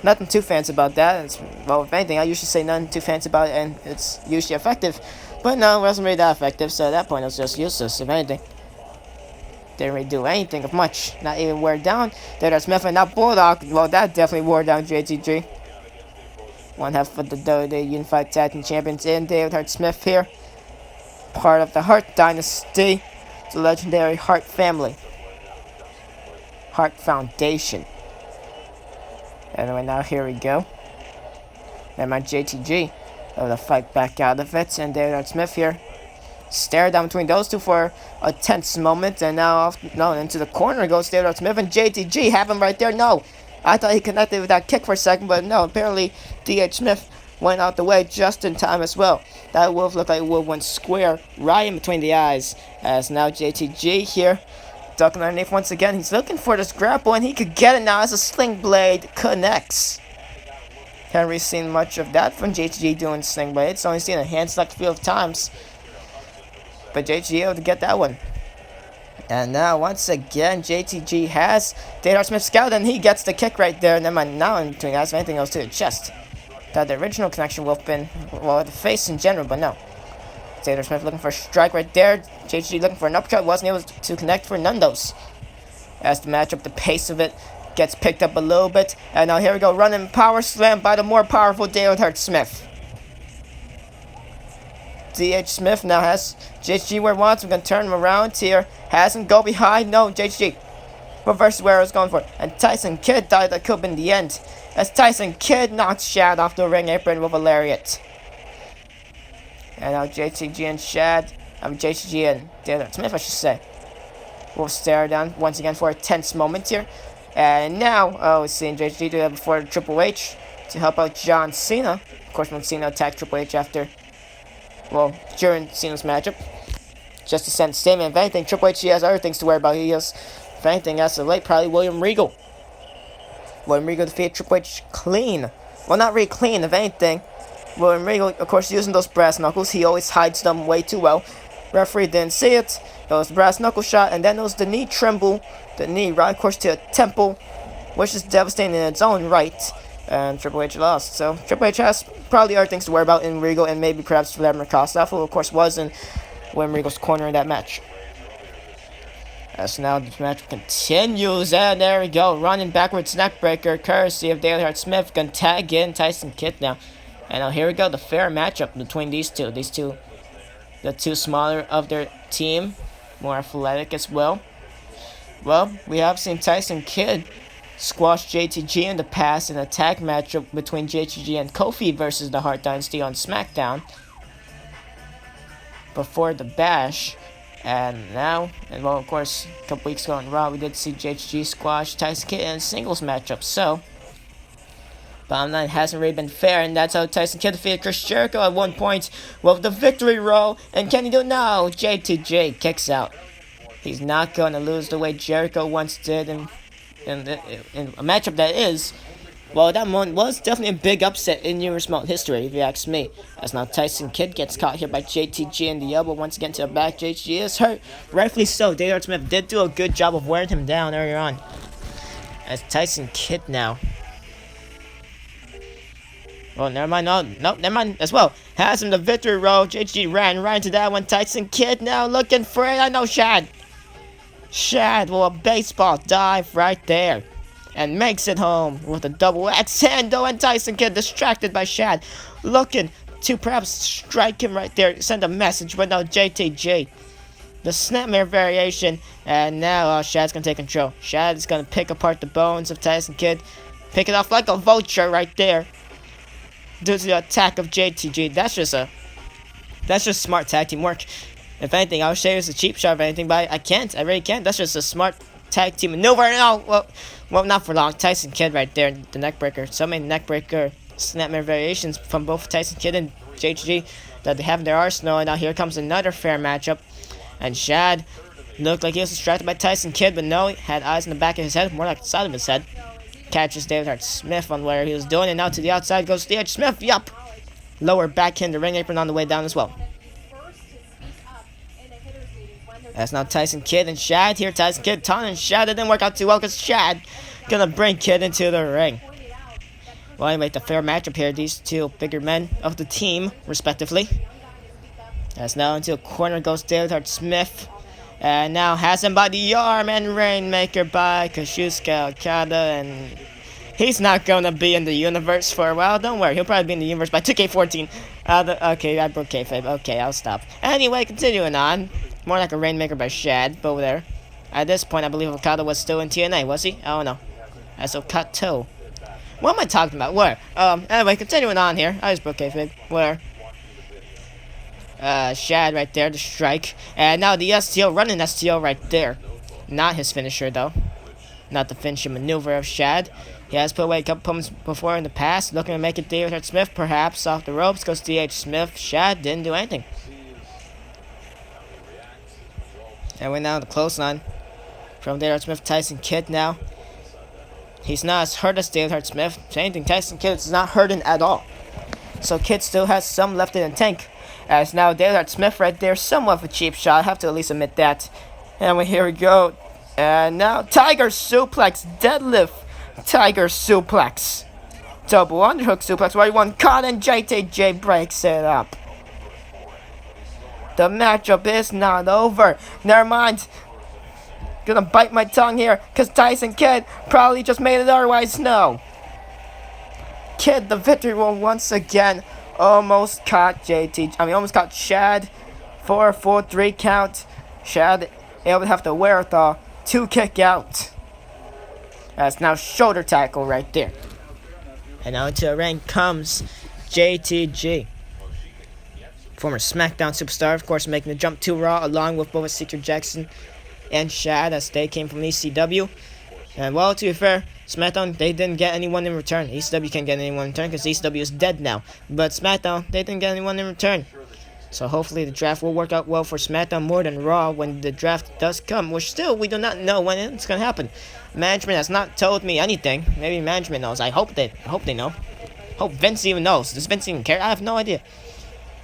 [SPEAKER 2] Nothing too fancy about that. Well, if anything, I usually say nothing too fancy about it, and it's usually effective. But no, it wasn't really that effective, so at that point it was just useless, if anything. Didn't really do anything of much. Not even wear down David Smith and not Bulldog. Well, that definitely wore down JTG. One half of the WWE Unified Tag Team Champions in David Hart Smith here. Part of the Hart Dynasty. The legendary Hart family. Hart Foundation. Anyway, now here we go. And my JTG able to fight back out of it. And David Hart Smith here. Stare down between those two for a tense moment, and now into the corner goes David Smith, and JTG have him right there. No, I thought he connected with that kick for a second, but no, apparently D.H. Smith went out the way just in time as well. That wolf looked like a wolf went square right in between the eyes, as now JTG here ducking underneath once again. He's looking for this grapple, and he could get it now as a sling blade connects. Haven't really seen much of that from JTG doing sling blades. Only seen a hand select few of times. But JTG able to get that one. And now, once again, JTG has David Smith scouted, and he gets the kick right there. And then now in between has anything else to the chest. That the original connection would have been, well, the face in general, but no. David Smith looking for a strike right there. JTG looking for an uppercut, wasn't able to connect for Nando's. As the matchup, the pace of it gets picked up a little bit. And now here we go, running power slam by the more powerful David Hart Smith. D.H. Smith now has JTG where he wants. We're going to turn him around here. Has him go behind. No, JTG reverses where I was going for. And Tyson Kidd died. That could have been the end. As Tyson Kidd knocks Shad off the ring apron with a lariat. And now JTG and JTG and David Smith, I should say, will stare down once again for a tense moment here. And now, we've seen JTG do that before Triple H to help out John Cena. Of course, when Cena attacked Triple H during Cena's matchup, just to send a statement. If anything, Triple H has other things to worry about. He has, if anything, as of late, probably William Regal. William Regal defeated Triple H clean. Well, not really clean, if anything. William Regal, of course, using those brass knuckles. He always hides them way too well. Referee didn't see it. It was the brass knuckle shot, and then it was the knee tremble. The knee right, of course, to the temple, which is devastating in its own right. And Triple H lost. So Triple H has probably other things to worry about in Regal, and maybe perhaps Vladimir Kostov, who of course was in William Regal's corner in that match. As now the match continues, and there we go, running backwards neckbreaker, courtesy of David Hart Smith. Gonna tag in Tyson Kidd now. And now here we go, the fair matchup between these two. The two smaller of their team, more athletic as well. Well, we have seen Tyson Kidd squash JTG in the past in a tag matchup between JTG and Kofi versus the Hart Dynasty on SmackDown before the Bash. And now, of course, a couple weeks ago on Raw, we did see JTG squash Tyson Kidd in a singles matchup. So, Bottom line, hasn't really been fair, and that's how Tyson Kidd defeated Chris Jericho at one point with the victory roll. And can he do it now? JTJ kicks out. He's not going to lose the way Jericho once did in a matchup that is. Well, that one was definitely a big upset in US Mount history, if you ask me. As now Tyson Kidd gets caught here by JTG in the elbow once again to the back. JTG is hurt. Rightfully so. Dale Smith did do a good job of wearing him down earlier on. As Tyson Kidd now. Well, never mind. No, never mind as well. Has him the victory roll. JTG ran right into that one. Tyson Kidd now looking for it. I know Shad. Shad will a baseball dive right there. And makes it home with a double axe handle, and Tyson Kidd distracted by Shad, looking to perhaps strike him right there, send a message, but no, JTG. The snapmare variation, and now Shad's going to take control. Shad is going to pick apart the bones of Tyson Kidd, pick it off like a vulture right there, due to the attack of JTG. That's just smart tag team work. If anything, I would say it's a cheap shot of anything, but I really can't. That's just a smart tag team maneuver. No, well, not for long. Tyson Kidd right there, the neckbreaker. So many neckbreaker snapmare variations from both Tyson Kidd and JTG that they have in their arsenal. And now here comes another fair matchup. And Shad looked like he was distracted by Tyson Kidd, but no, he had eyes in the back of his head, more like the side of his head. Catches David Hart Smith on where he was doing, and now to the outside goes DH Smith. Yup. Lower backhand, the ring apron on the way down as well. That's now Tyson Kidd and Shad here. Tyson Kidd taunting Shad. It didn't work out too well because Shad gonna bring Kidd into the ring. Well, anyway, the fair matchup here. These two bigger men of the team, respectively. As now into a corner goes David Hart Smith. And now has him by the arm, and Rainmaker by Kazuchika Okada. And he's not gonna be in the universe for a while. Don't worry, he'll probably be in the universe by 2K14. Okay, I broke kayfabe. Okay, I'll stop. Anyway, continuing on. More like a Rainmaker by Shad, but over there. At this point, I believe Okada was still in TNA, was he? I don't know. As Okada. What am I talking about? Where? Anyway, continuing on here. I just broke kayfabe. Where? Shad right there, the strike. And now the STO, running STO right there. Not his finisher, though. Not the finishing maneuver of Shad. He has put away a couple moments before in the past. Looking to make it David Hart Smith, perhaps, off the ropes. Goes DH Smith. Shad didn't do anything. And we're now the clothesline from David Hart Smith. Tyson Kidd now. He's not as hurt as David Hart Smith. If anything, Tyson Kidd is not hurting at all. So Kidd still has some left in the tank. As now David Hart Smith right there, somewhat of a cheap shot. I have to at least admit that. And here we go. And now Tiger Suplex, deadlift, Tiger Suplex. Double underhook suplex where he won caught, and JTJ breaks it up. The matchup is not over. Never mind. Gonna bite my tongue here, because Tyson Kidd probably just made it otherwise. No. Kidd, the victory will once again almost caught almost caught Shad for a full 3 count. Shad able to have the wherewithal to kick out. That's now shoulder tackle right there. And now into the ring comes JTG. Former SmackDown superstar, of course, making the jump to Raw along with both Secret Jackson and Shad as they came from ECW. And well, to be fair, SmackDown, they didn't get anyone in return. ECW can't get anyone in return because ECW is dead now. But SmackDown, they didn't get anyone in return. So hopefully the draft will work out well for SmackDown more than Raw when the draft does come. Which still, we do not know when it's going to happen. Management has not told me anything. Maybe management knows. I hope they know. Hope Vince even knows. Does Vince even care? I have no idea.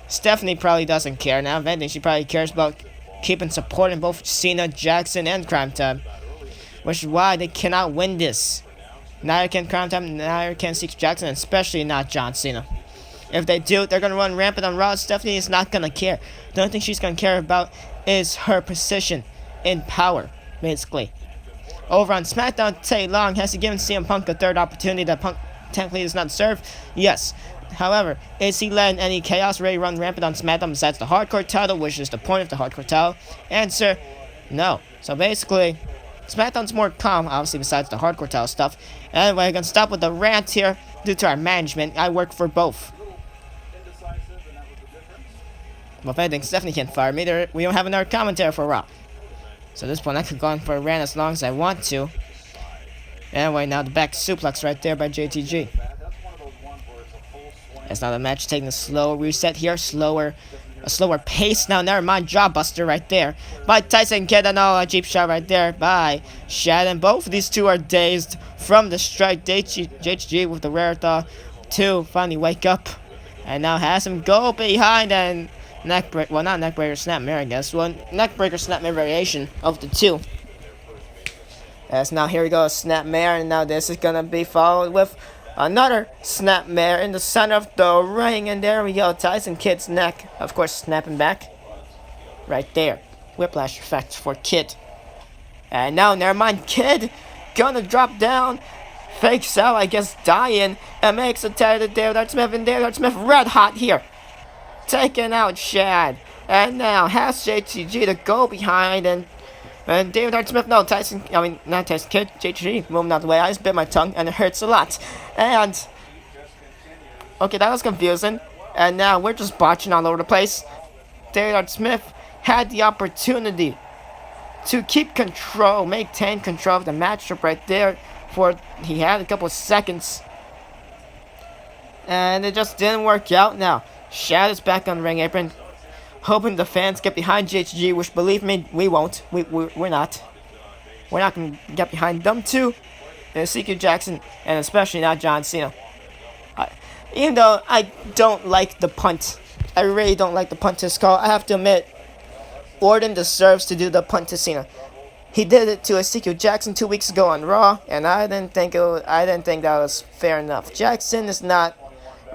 [SPEAKER 2] Stephanie probably doesn't care now. If anything, she probably cares about keeping supporting both Cena, Jackson, and Crime Time. Which is why they cannot win this. Neither can Crime Time, neither can Secret Jackson, and especially not John Cena. If they do, they're going to run rampant on Raw. Stephanie is not going to care. The only thing she's going to care about is her position in power, basically. Over on SmackDown, Tay Long has given CM Punk a third opportunity that Punk technically does not deserve. Yes. However, is he letting any chaos ready run rampant on SmackDown besides the hardcore title, which is the point of the hardcore title? Answer, no. So basically, SmackDown's more calm, obviously, besides the hardcore title stuff. Anyway, I'm going to stop with the rant here due to our management. I work for both. Well, if anything, Stephanie can't fire me. We don't have another commentary for Raw. So at this point, I could go on for a rant as long as I want to. Anyway, now the back suplex right there by JTG. As now the match taking a slow reset here, a slower pace. Now, never mind, jawbuster right there by Tyson Kidd, and a cheap shot right there by Shad. And both of these two are dazed from the strike. JHG with the rare thaw to finally wake up, and now has him go behind and not neck breaker, snap mirror, I guess. Well, neck breaker, snap mirror variation of the two. As now here we go, snap mirror, and now this is gonna be followed with another snap mirror in the center of the ring, and there we go. Tyson Kidd's neck, of course, snapping back. Right there. Whiplash effect for Kidd. And now, never mind, Kidd gonna drop down. Fakes out, I guess, dying, and makes a tag to David Smith, and David Smith red hot here. Taking out Shad. And now has JTG to go behind, and David Smith, no, not Tyson Kidd, JTG, moving out the way. I just bit my tongue, and it hurts a lot. And, okay, that was confusing. And now we're just botching all over the place. David Smith had the opportunity to keep control, maintain control of the matchup right there. He had a couple of seconds. And it just didn't work out now. Shad is back on the ring apron, hoping the fans get behind JHG, which, believe me, we won't. We're not. We're not going to get behind them too. And CQ Jackson, and especially not John Cena. Even though I don't like the punt. I really don't like the punt to Skull. I have to admit, Orton deserves to do the punt to Cena. He did it to CQ Jackson 2 weeks ago on Raw, and I didn't think that was fair enough. Jackson is not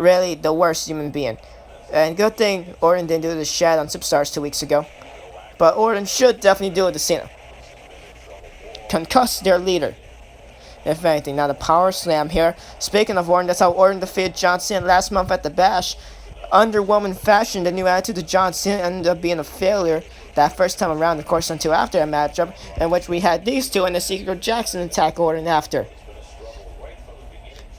[SPEAKER 2] really the worst human being. And good thing Orton didn't do the Shad on Superstars 2 weeks ago. But Orton should definitely do it to Cena. Concuss their leader. If anything. Now the power slam here. Speaking of Orton, that's how Orton defeated John Cena last month at the Bash. Underwoman fashion, the new attitude to John Cena ended up being a failure that first time around, of course, until after a matchup in which we had these two and the Secret Jackson attack Orton after.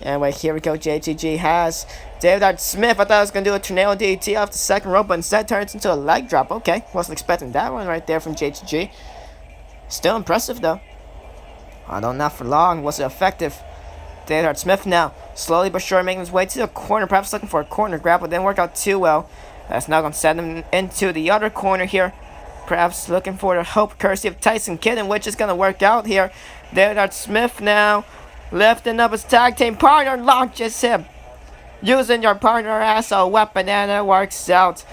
[SPEAKER 2] Anyway, here we go. JTG has David Smith. I thought I was going to do a tornado DDT off the second rope, but instead turns into a leg drop. Okay, wasn't expecting that one right there from JTG. Still impressive, though. Although not for long. Was it effective? David Smith now, slowly but surely making his way to the corner, perhaps looking for a corner grab, but didn't work out too well. That's now going to send him into the other corner here. Perhaps looking for the hope courtesy of Tyson Kidd, which is going to work out here. David Smith now lifting up his tag team partner, launches him. Using your partner as a weapon, and it works out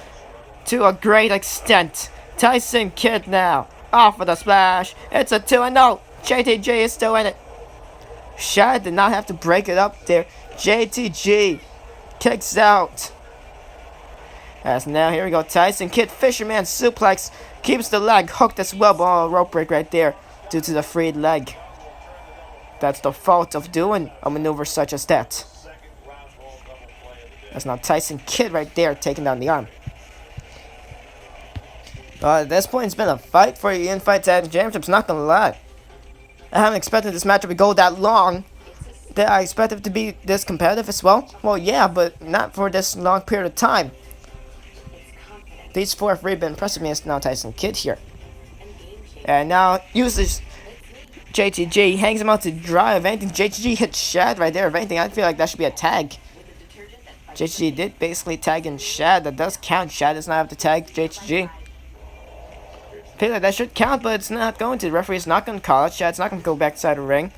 [SPEAKER 2] to a great extent. Tyson Kidd now off of the splash. It's a 2-0. JTG is still in it. Shad did not have to break it up there. JTG kicks out. As now, here we go. Tyson Kidd, Fisherman suplex. Keeps the leg hooked as well, but a rope break right there due to the freed leg. That's the fault of doing a maneuver such as that. That's now Tyson Kidd right there taking down the arm. At this point, it's been a fight for the in-fight tag championships, not gonna lie. I haven't expected this matchup to go that long. Did I expect it to be this competitive as well? Well, yeah, but not for this long period of time. These four have really been impressive me as now Tyson Kidd here. And now uses JTG, hangs him out to dry. If anything, JTG hits Shad right there. If anything, I feel like that should be a tag. JTG did basically tag in Shad. That does count. Shad does not have to tag JTG. I feel like that should count, but it's not going to. The referee is not going to call it. Shad's not going to go back side of the ring.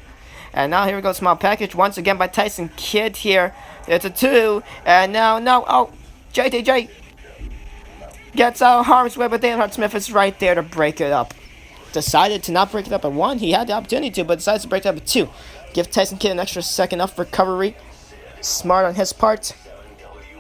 [SPEAKER 2] And now here we go, small package once again by Tyson Kidd here. It's a 2. And now, no, oh, JTG gets out of harm's way, but David Smith is right there to break it up. Decided to not break it up at 1. He had the opportunity to, but decides to break it up at 2. Give Tyson Kidd an extra second of recovery. Smart on his part.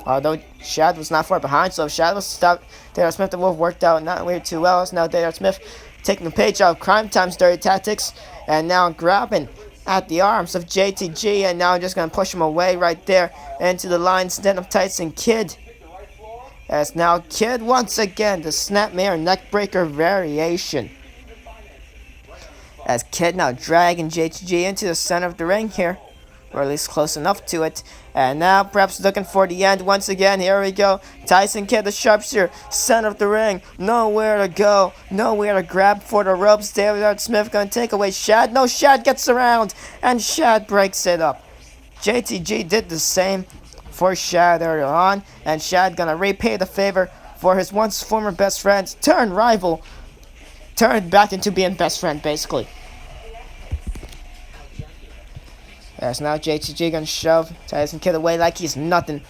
[SPEAKER 2] Although Shad was not far behind, so if Shad was stopped, David Smith would have worked out not really too well. So now David Smith taking a page out of Crime Time's dirty tactics, and now grabbing at the arms of JTG, and now just going to push him away right there into the line instead of Tyson Kidd. As now Kidd once again, the snapmare neckbreaker variation. As Kidd now dragging JTG into the center of the ring here. Or at least close enough to it. And now perhaps looking for the end once again. Here we go. Tyson Kidd, the sharpshooter, center of the ring. Nowhere to go. Nowhere to grab for the ropes. David Smith going to take away Shad. No, Shad gets around. And Shad breaks it up. JTG did the same for Shad earlier on, and Shad gonna repay the favor for his once former best friend turned rival, turned back into being best friend basically. As now JTG gonna shove Tyson Kidd away like he's nothing.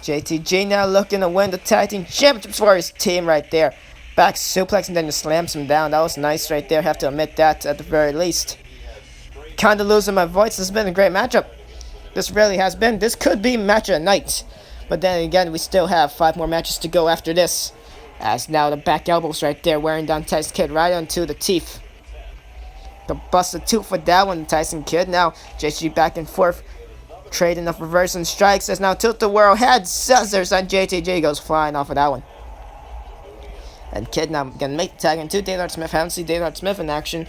[SPEAKER 2] JTG now looking to win the tag team championships for his team right there. Back suplex and then just slams him down. That was nice right there. Have to admit that at the very least. Kinda losing my voice. This has been a great matchup. This really has been. This could be match of the night. But then again, we still have 5 more matches to go after this. As now the back elbows right there, wearing down Tyson Kidd right onto the teeth. The busted tooth for that one, Tyson Kidd. Now JTG back and forth, trading up reversing strikes. As now tilt the world head scissors and JTG goes flying off of that one. And Kidd now gonna make the tag into Daylight Smith. Haven't seen Daylight Smith in action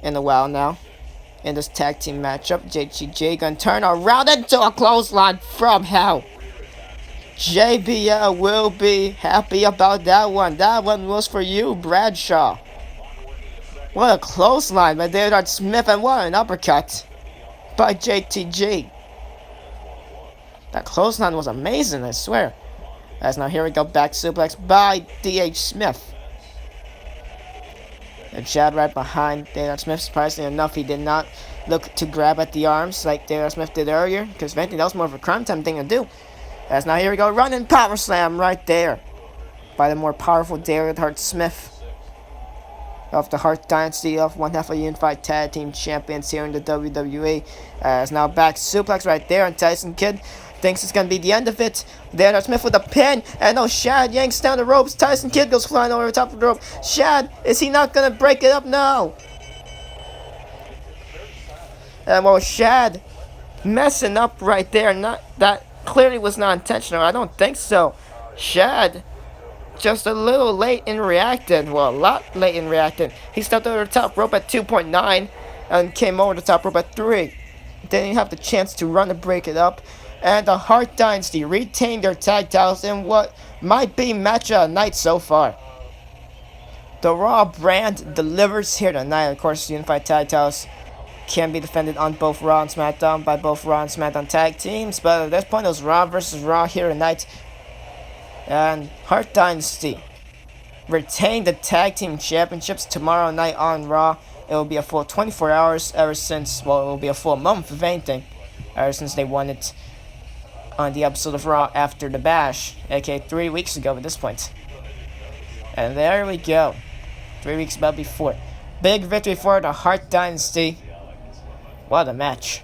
[SPEAKER 2] in a while now. In this tag team matchup, JTG gonna turn around into a clothesline from hell. JBL will be happy about that one. That one was for you, Bradshaw. What a clothesline by Daylight Smith, and what an uppercut by JTG. That clothesline was amazing, I swear. As now here we go, back suplex by D.H. Smith. And Shad right behind Daylight Smith. Surprisingly enough, he did not look to grab at the arms like Daylight Smith did earlier, because if anything, that was more of a crime time thing to do. As now here we go, running power slam right there by the more powerful Daylight Hart Smith of the Hart Dynasty, of one half of Unified Tag Team Champions here in the WWE. As now back suplex right there, and Tyson Kidd thinks it's gonna be the end of it. Daylight Smith with a pin, and no, Shad yanks down the ropes. Tyson Kidd goes flying over the top of the rope. Shad, is he not gonna break it up? No. And well, Shad messing up right there. Not that clearly was not intentional. I don't think so. Shad just a little late in reacting. Well, a lot late in reacting. He stepped over the top rope at 2.9 and came over the top rope at 3. Didn't have the chance to run to break it up. And the Hart Dynasty retained their tag titles in what might be match of the night so far. The Raw brand delivers here tonight. Of course, Unified Tag Titles can be defended on both Raw and SmackDown by both Raw and SmackDown tag teams. But at this point, it was Raw versus Raw here tonight. And Hart Dynasty retain the tag team championships tomorrow night on Raw. It will be a full 24 hours ever since, well, it will be a full month if anything, ever since they won it on the episode of Raw after the Bash, aka 3 weeks ago at this point. And there we go. 3 weeks about before. Big victory for the Hart Dynasty. What a match.